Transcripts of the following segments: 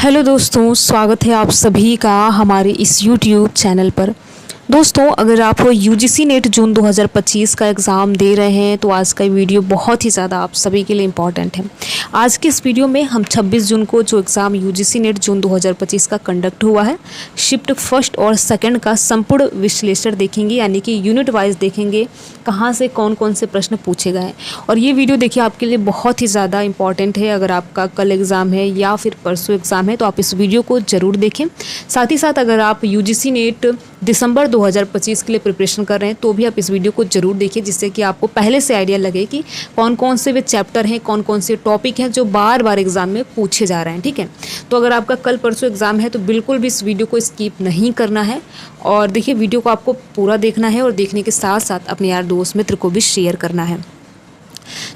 Hello दोस्तों, स्वागत है आप सभी का हमारे इस YouTube चैनल पर। दोस्तों, अगर आप यूजीसी नेट जून 2025 का एग्ज़ाम दे रहे हैं तो आज का वीडियो बहुत ही ज़्यादा आप सभी के लिए इम्पॉर्टेंट है। आज के इस वीडियो में हम 26 जून को जो एग्ज़ाम यूजीसी नेट जून 2025 का कंडक्ट हुआ है, शिफ्ट फर्स्ट और सेकंड का संपूर्ण विश्लेषण देखेंगे, यानी कि यूनिट वाइज देखेंगे कहाँ से कौन कौन से प्रश्न पूछे गए हैं। और ये वीडियो देखिए आपके लिए बहुत ही ज़्यादा इंपॉर्टेंट है। अगर आपका कल एग्ज़ाम है या फिर परसों एग्ज़ाम है तो आप इस वीडियो को ज़रूर देखें। साथ ही साथ अगर आप यूजीसी नेट दिसंबर 2025 के लिए प्रिपरेशन कर रहे हैं तो भी आप इस वीडियो को ज़रूर देखिए, जिससे कि आपको पहले से आइडिया लगे कि कौन कौन से वे चैप्टर हैं, कौन कौन से टॉपिक हैं जो बार बार एग्ज़ाम में पूछे जा रहे हैं। ठीक है, तो अगर आपका कल परसों एग्ज़ाम है तो बिल्कुल भी इस वीडियो को स्किप नहीं करना है। और देखिए, वीडियो को आपको पूरा देखना है और देखने के साथ साथ अपने यार दोस्त मित्र को भी शेयर करना है।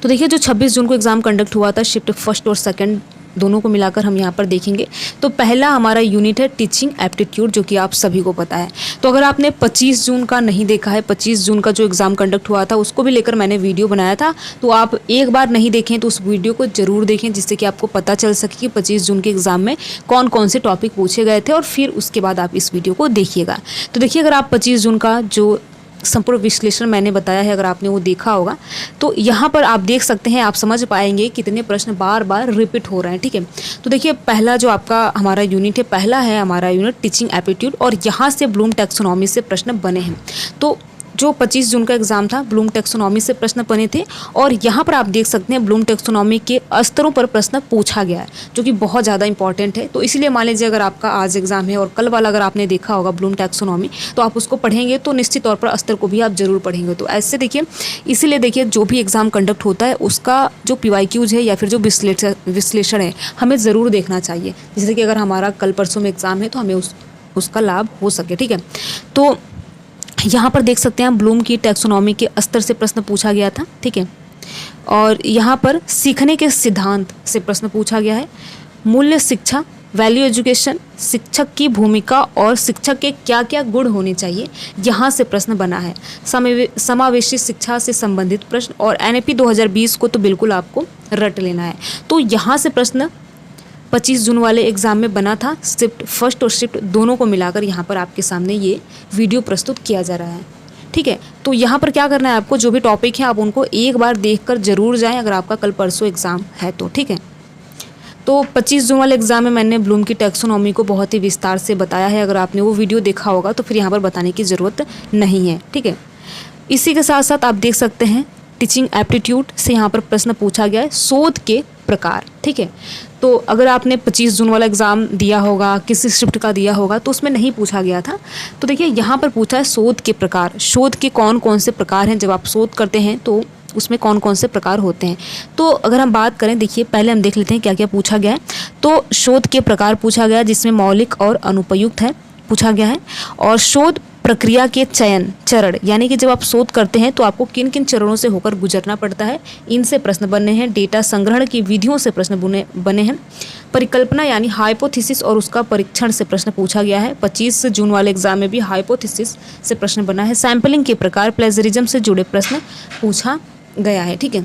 तो देखिए, जो 26 जून को एग्ज़ाम कंडक्ट हुआ था, शिफ्ट फर्स्ट और सेकंड दोनों को मिलाकर हम यहाँ पर देखेंगे। तो पहला हमारा यूनिट है टीचिंग एप्टीट्यूड, जो कि आप सभी को पता है। तो अगर आपने 25 जून का नहीं देखा है, 25 जून का जो एग्ज़ाम कंडक्ट हुआ था उसको भी लेकर मैंने वीडियो बनाया था, तो आप एक बार नहीं देखें तो उस वीडियो को ज़रूर देखें, जिससे कि आपको पता चल सके कि 25 जून के एग्ज़ाम में कौन कौन से टॉपिक पूछे गए थे, और फिर उसके बाद आप इस वीडियो को देखिएगा। तो देखिए, अगर आप 25 जून का जो संपूर्ण विश्लेषण मैंने बताया है, अगर आपने वो देखा होगा तो यहाँ पर आप देख सकते हैं, आप समझ पाएंगे कितने प्रश्न बार बार रिपीट हो रहे हैं। ठीक है, तो देखिए, पहला जो आपका हमारा यूनिट है, पहला है हमारा यूनिट टीचिंग एप्टीट्यूड, और यहाँ से ब्लूम टैक्सोनॉमी से प्रश्न बने हैं। तो जो 25 जून का एग्ज़ाम था, ब्लूम टैक्सोनॉमी से प्रश्न बने थे, और यहाँ पर आप देख सकते हैं ब्लूम टैक्सोनॉमी के स्तरों पर प्रश्न पूछा गया है, जो कि बहुत ज़्यादा इंपॉर्टेंट है। तो इसीलिए मान लीजिए, अगर आपका आज एग्ज़ाम है और कल वाला अगर आपने देखा होगा ब्लूम टैक्सोनॉमी, तो आप उसको पढ़ेंगे तो निश्चित तौर पर स्तर को भी आप जरूर पढ़ेंगे। तो ऐसे देखिए, इसीलिए देखिए, जो भी एग्ज़ाम कंडक्ट होता है उसका जो PYQs है या फिर जो विश्लेषण है, हमें ज़रूर देखना चाहिए, जैसे कि अगर हमारा कल परसों में एग्ज़ाम है तो हमें उसका लाभ हो सके। ठीक है, तो यहाँ पर देख सकते हैं ब्लूम की टैक्सोनॉमी के स्तर से प्रश्न पूछा गया था। ठीक है, और यहाँ पर सीखने के सिद्धांत से प्रश्न पूछा गया है। मूल्य शिक्षा, वैल्यू एजुकेशन, शिक्षक की भूमिका और शिक्षक के क्या क्या गुण होने चाहिए, यहाँ से प्रश्न बना है। समावेशी शिक्षा से संबंधित प्रश्न, और NAP 2020 को तो बिल्कुल आपको रट लेना है। तो यहाँ से प्रश्न 25 जून वाले एग्ज़ाम में बना था। शिफ्ट फर्स्ट और शिफ्ट दोनों को मिलाकर यहाँ पर आपके सामने ये वीडियो प्रस्तुत किया जा रहा है। ठीक है, तो यहाँ पर क्या करना है आपको, जो भी टॉपिक है आप उनको एक बार देखकर ज़रूर जाएं, अगर आपका कल परसों एग्ज़ाम है तो। ठीक है, तो 25 जून वाले एग्ज़ाम में मैंने ब्लूम की टैक्सोनॉमी को बहुत ही विस्तार से बताया है। अगर आपने वो वीडियो देखा होगा तो फिर यहाँ पर बताने की ज़रूरत नहीं है। ठीक है, इसी के साथ साथ आप देख सकते हैं टीचिंग एप्टीट्यूड से यहाँ पर प्रश्न पूछा गया है, शोध के प्रकार। ठीक है, तो अगर आपने 25 जून वाला एग्ज़ाम दिया होगा, किसी शिफ्ट का दिया होगा, तो उसमें नहीं पूछा गया था। तो देखिए, यहाँ पर पूछा है शोध के प्रकार, शोध के कौन कौन से प्रकार हैं। जब आप शोध करते हैं तो उसमें कौन कौन से प्रकार होते हैं। तो अगर हम बात करें, देखिए पहले हम देख लेते हैं क्या क्या पूछा गया है। तो शोध के प्रकार पूछा गया, जिसमें मौलिक और अनुपयुक्त है पूछा गया है, और शोध प्रक्रिया के चरण, यानी कि जब आप शोध करते हैं तो आपको किन किन चरणों से होकर गुजरना पड़ता है, इनसे प्रश्न बने हैं। डेटा संग्रहण की विधियों से प्रश्न बने हैं। परिकल्पना यानी हाइपोथेसिस और उसका परीक्षण से प्रश्न पूछा गया है। 25 जून वाले एग्जाम में भी हाइपोथेसिस से प्रश्न बना है। सैम्पलिंग के प्रकार, प्लेजरिज्म से जुड़े प्रश्न पूछा गया है। ठीक है,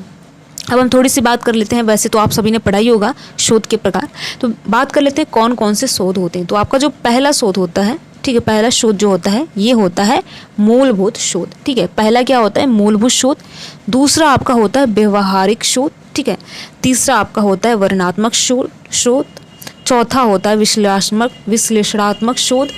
अब हम थोड़ी सी बात कर लेते हैं। वैसे तो आप सभी ने पढ़ा ही होगा शोध के प्रकार, तो बात कर लेते हैं कौन कौन से शोध होते हैं। तो आपका जो पहला शोध होता है, ठीक है, पहला शोध जो होता है ये होता है मूलभूत शोध। ठीक है, पहला क्या होता है, मूलभूत शोध। दूसरा आपका होता है व्यवहारिक शोध। ठीक है, तीसरा आपका होता है वर्णनात्मक शोध। चौथा होता है विश्लेषणात्मक शोध।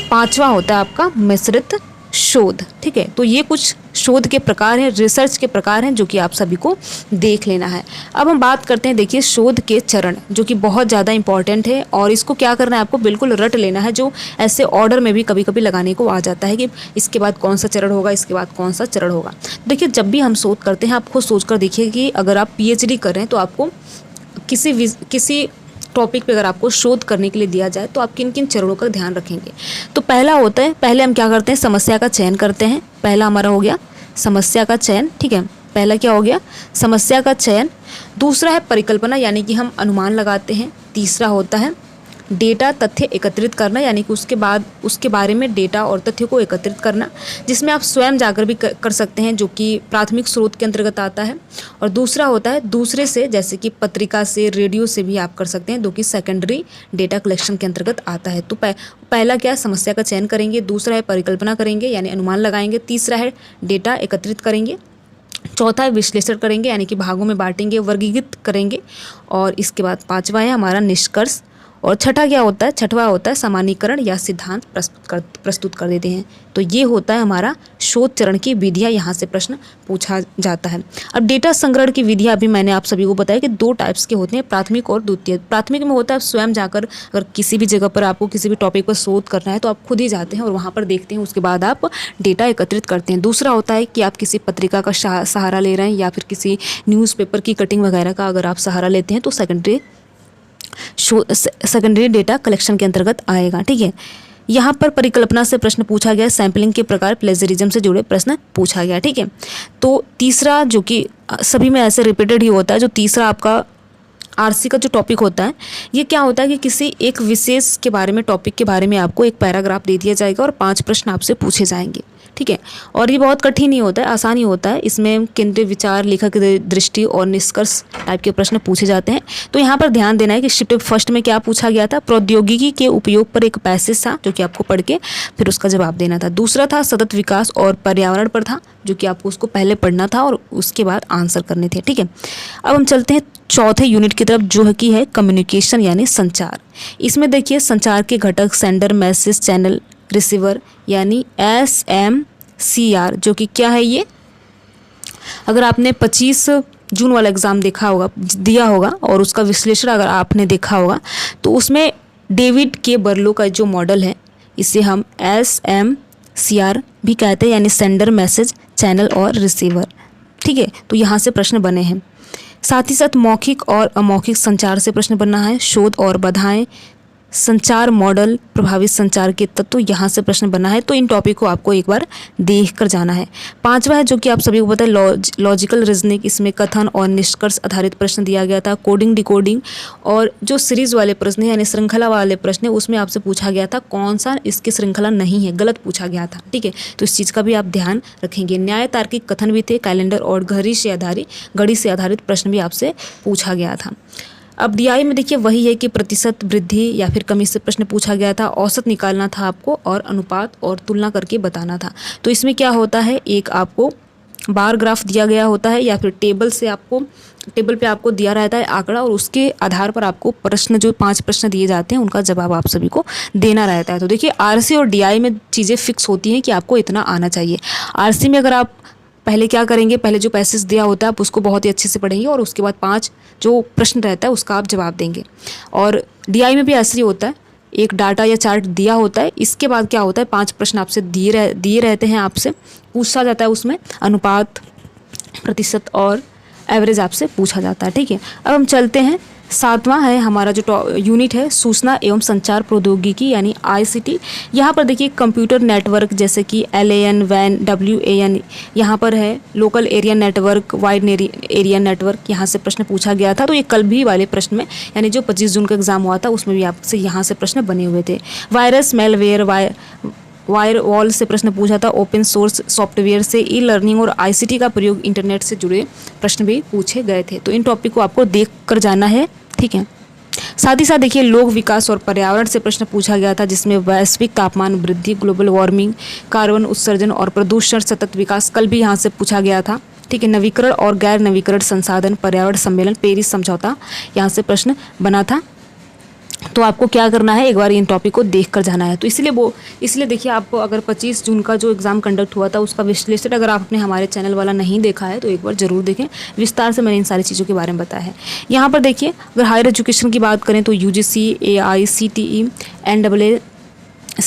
पांचवा होता है आपका मिश्रित शोध। ठीक है, तो ये कुछ शोध के प्रकार हैं, रिसर्च के प्रकार हैं, जो कि आप सभी को देख लेना है। अब हम बात करते हैं, देखिए, शोध के चरण, जो कि बहुत ज़्यादा इंपॉर्टेंट है, और इसको क्या करना है आपको बिल्कुल रट लेना है। जो ऐसे ऑर्डर में भी कभी कभी लगाने को आ जाता है कि इसके बाद कौन सा चरण होगा, इसके बाद कौन सा चरण होगा। देखिए, जब भी हम शोध करते हैं, आप खुद सोच कर देखिए कि अगर आप PhD कर रहे हैं तो आपको किसी टॉपिक पे अगर आपको शोध करने के लिए दिया जाए तो आप किन किन चरणों का ध्यान रखेंगे। तो पहला होता है, पहले हम क्या करते हैं, समस्या का चयन करते हैं। पहला हमारा हो गया समस्या का चयन। ठीक है, पहला क्या हो गया, समस्या का चयन। दूसरा है परिकल्पना, यानी कि हम अनुमान लगाते हैं। तीसरा होता है डेटा तथ्य एकत्रित करना, यानी कि उसके बारे में डेटा और तथ्य को एकत्रित करना, जिसमें आप स्वयं जाकर भी कर सकते हैं, जो कि प्राथमिक स्रोत के अंतर्गत आता है। और दूसरा होता है दूसरे से, जैसे कि पत्रिका से, रेडियो से भी आप कर सकते हैं, जो कि सेकेंडरी डेटा कलेक्शन के अंतर्गत आता है। तो पहला क्या है, समस्या का चयन करेंगे, दूसरा है परिकल्पना करेंगे यानी अनुमान लगाएंगे, तीसरा है डेटा एकत्रित करेंगे, चौथा है विश्लेषण करेंगे यानी कि भागों में बांटेंगे, वर्गीकृत करेंगे, और इसके बाद पांचवा है हमारा निष्कर्ष, और छठवां होता है सामान्यीकरण या सिद्धांत प्रस्तुत कर देते हैं। तो ये होता है हमारा शोध चरण की विधियाँ, यहाँ से प्रश्न पूछा जाता है। अब डेटा संग्रहण की विधियाँ अभी मैंने आप सभी को बताया कि 2 टाइप्स के होते हैं, प्राथमिक और द्वितीय। प्राथमिक में होता है स्वयं जाकर, अगर किसी भी जगह पर आपको किसी भी टॉपिक पर शोध करना है तो आप खुद ही जाते हैं और वहाँ पर देखते हैं, उसके बाद आप डेटा एकत्रित करते हैं। दूसरा होता है कि आप किसी पत्रिका का सहारा ले रहे हैं या फिर किसी न्यूज़पेपर की कटिंग वगैरह का अगर आप सहारा लेते हैं तो सेकेंडरी डेटा कलेक्शन के अंतर्गत आएगा। ठीक है, यहाँ पर परिकल्पना से प्रश्न पूछा गया, सैम्पलिंग के प्रकार, प्लेजरिज्म से जुड़े प्रश्न पूछा गया। ठीक है, तो तीसरा जो कि सभी में ऐसे रिपीटेड ही होता है, जो तीसरा आपका आरसी का जो टॉपिक होता है, ये क्या होता है कि किसी एक विशेष के बारे में, टॉपिक के बारे में आपको एक पैराग्राफ दे दिया जाएगा और 5 प्रश्न आपसे पूछे जाएंगे। ठीक है, और ये बहुत कठिन नहीं होता है, आसान ही होता है। इसमें केंद्रीय विचार, लेखक की दृष्टि और निष्कर्ष टाइप के प्रश्न पूछे जाते हैं। तो यहाँ पर ध्यान देना है कि शिफ्ट फर्स्ट में क्या पूछा गया था, प्रौद्योगिकी के उपयोग पर एक पैसेज था जो कि आपको पढ़ के फिर उसका जवाब देना था। दूसरा था सतत विकास और पर्यावरण पर था, जो कि आपको उसको पहले पढ़ना था और उसके बाद आंसर करने थे। ठीक है, अब हम चलते हैं चौथे यूनिट की तरफ, जो कि है कम्युनिकेशन यानी संचार। इसमें देखिए संचार के घटक सेंडर, मैसेज, चैनल, रिसीवर यानी SMCR, जो कि क्या है ये, अगर आपने 25 जून वाला एग्ज़ाम दिया होगा और उसका विश्लेषण अगर आपने देखा होगा तो उसमें डेविड के बर्लो का जो मॉडल है, इसे हम SMCR भी कहते हैं, यानी सेंडर, मैसेज, चैनल और रिसीवर। ठीक है, तो यहाँ से प्रश्न बने हैं। साथ ही साथ मौखिक और अमौखिक संचार से प्रश्न बनना है, शोध और बाधाएं, संचार मॉडल, प्रभावित संचार के तत्व, यहाँ से प्रश्न बना है। तो इन टॉपिक को आपको एक बार देख कर जाना है। पांचवा है जो कि आप सभी को पता है लॉजिकल रीजनिंग, इसमें कथन और निष्कर्ष आधारित प्रश्न दिया गया था। कोडिंग, डिकोडिंग और जो सीरीज वाले प्रश्न यानी श्रृंखला वाले प्रश्न, उसमें आपसे पूछा गया था कौन सा इसकी श्रृंखला नहीं है, गलत पूछा गया था। ठीक है, तो इस चीज़ का भी आप ध्यान रखेंगे। न्याय तार्किक कथन भी थे, कैलेंडर और घड़ी से आधारित प्रश्न भी आपसे पूछा गया था। अब डीआई में देखिए वही है कि प्रतिशत वृद्धि या फिर कमी से प्रश्न पूछा गया था, औसत निकालना था आपको और अनुपात और तुलना करके बताना था। तो इसमें क्या होता है, एक आपको बार ग्राफ दिया गया होता है या फिर टेबल पे आपको दिया रहता है आंकड़ा, और उसके आधार पर आपको प्रश्न, जो 5 प्रश्न दिए जाते हैं, उनका जवाब आप सभी को देना रहता है। तो देखिए आरसी और डीआई में चीज़ें फिक्स होती हैं कि आपको इतना आना चाहिए। आरसी में अगर आप पहले क्या करेंगे, पहले जो पैसेज दिया होता है आप उसको बहुत ही अच्छे से पढ़ेंगे और उसके बाद 5 जो प्रश्न रहता है उसका आप जवाब देंगे। और डीआई में भी ऐसे ही होता है, एक डाटा या चार्ट दिया होता है, इसके बाद क्या होता है 5 प्रश्न आपसे दिए रहते हैं, आपसे पूछा जाता है, उसमें अनुपात, प्रतिशत और एवरेज आपसे पूछा जाता है। ठीक है, अब हम चलते हैं, 7वां है हमारा जो यूनिट है सूचना एवं संचार प्रौद्योगिकी यानी ICT। यहाँ पर देखिए कंप्यूटर नेटवर्क जैसे कि LAN, WAN, WAN, यहाँ पर है local area network, wide area network, यहाँ से प्रश्न पूछा गया था। तो ये कल भी वाले प्रश्न में, यानी जो 25 जून का एग्जाम हुआ था उसमें भी आपसे यहाँ से प्रश्न बने हुए थे। वायरस, मेलवेयर, वायरवॉल से प्रश्न पूछा था। ओपन सोर्स सॉफ्टवेयर से ई लर्निंग और ICT का प्रयोग, इंटरनेट से जुड़े प्रश्न भी पूछे गए थे। तो इन टॉपिक को आपको देख कर जाना है। ठीक है, साथ ही साथ देखिए लोक विकास और पर्यावरण से प्रश्न पूछा गया था, जिसमें वैश्विक तापमान वृद्धि, ग्लोबल वार्मिंग, कार्बन उत्सर्जन और प्रदूषण, सतत विकास, कल भी यहाँ से पूछा गया था। ठीक है, नवीकरण और गैर नवीकरण संसाधन, पर्यावरण सम्मेलन, पेरिस समझौता, यहाँ से प्रश्न बना था। तो आपको क्या करना है, एक बार इन टॉपिक को देख कर जाना है। तो इसलिए देखिए आपको अगर 25 जून का जो एग्ज़ाम कंडक्ट हुआ था उसका विश्लेषण अगर आपने हमारे चैनल वाला नहीं देखा है तो एक बार ज़रूर देखें, विस्तार से मैंने इन सारी चीज़ों के बारे में बताया है। यहाँ पर देखिए अगर हायर एजुकेशन की बात करें तो UGC, AICTE, NAAC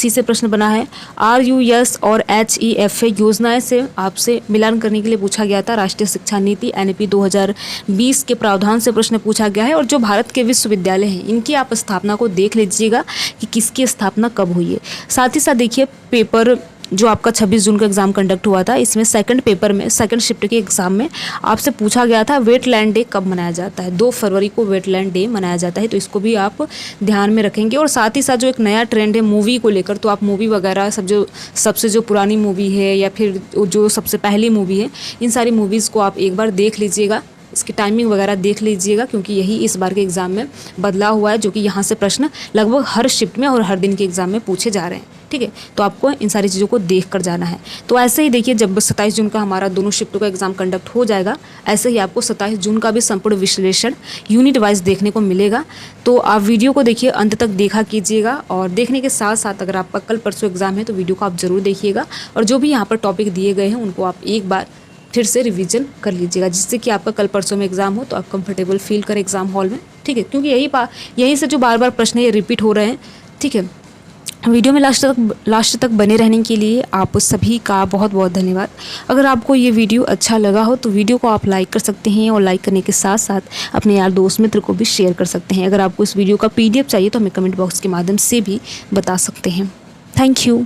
से प्रश्न बना है। RUS और HEFA योजनाएं से आपसे मिलान करने के लिए पूछा गया था। राष्ट्रीय शिक्षा नीति NEP 2020 के प्रावधान से प्रश्न पूछा गया है। और जो भारत के विश्वविद्यालय हैं इनकी आप स्थापना को देख लीजिएगा कि किसकी स्थापना कब हुई है। साथ ही साथ देखिए पेपर जो आपका 26 जून को एग्ज़ाम कंडक्ट हुआ था, इसमें सेकंड पेपर में सेकंड शिफ्ट के एग्ज़ाम में आपसे पूछा गया था वेटलैंड डे कब मनाया जाता है। 2 फरवरी को वेटलैंड डे मनाया जाता है, तो इसको भी आप ध्यान में रखेंगे। और साथ ही साथ जो एक नया ट्रेंड है मूवी को लेकर, तो आप मूवी वगैरह सबसे जो पुरानी मूवी है या फिर जो सबसे पहली मूवी है, इन सारी मूवीज़ को आप एक बार देख लीजिएगा, इसकी टाइमिंग वगैरह देख लीजिएगा, क्योंकि यही इस बार के एग्ज़ाम में बदलाव हुआ है, जो कि यहाँ से प्रश्न लगभग हर शिफ्ट में और हर दिन के एग्ज़ाम में पूछे जा रहे हैं। ठीक है, तो आपको इन सारी चीज़ों को देख कर जाना है। तो ऐसे ही देखिए, जब 27 जून का हमारा दोनों शिफ्टों का एग्ज़ाम कंडक्ट हो जाएगा, ऐसे ही आपको 27 जून का भी संपूर्ण विश्लेषण यूनिट वाइज देखने को मिलेगा। तो आप वीडियो को देखिए, अंत तक देखा कीजिएगा। और देखने के साथ साथ अगर आपका कल परसों एग्ज़ाम है तो वीडियो को आप ज़रूर देखिएगा, और जो भी यहाँ पर टॉपिक दिए गए हैं उनको आप एक बार फिर से रिवीजन कर लीजिएगा, जिससे कि आपका कल परसों में एग्ज़ाम हो तो आप कंफर्टेबल फील करें एग्ज़ाम हॉल में। ठीक है, क्योंकि यहीं से जो बार बार प्रश्न ये रिपीट हो रहे हैं। ठीक है, वीडियो में लास्ट तक बने रहने के लिए आप सभी का बहुत बहुत धन्यवाद। अगर आपको ये वीडियो अच्छा लगा हो तो वीडियो को आप लाइक कर सकते हैं, और लाइक करने के साथ साथ अपने यार दोस्त मित्र को भी शेयर कर सकते हैं। अगर आपको इस वीडियो का PDF चाहिए तो हमें कमेंट बॉक्स के माध्यम से भी बता सकते हैं। Thank you.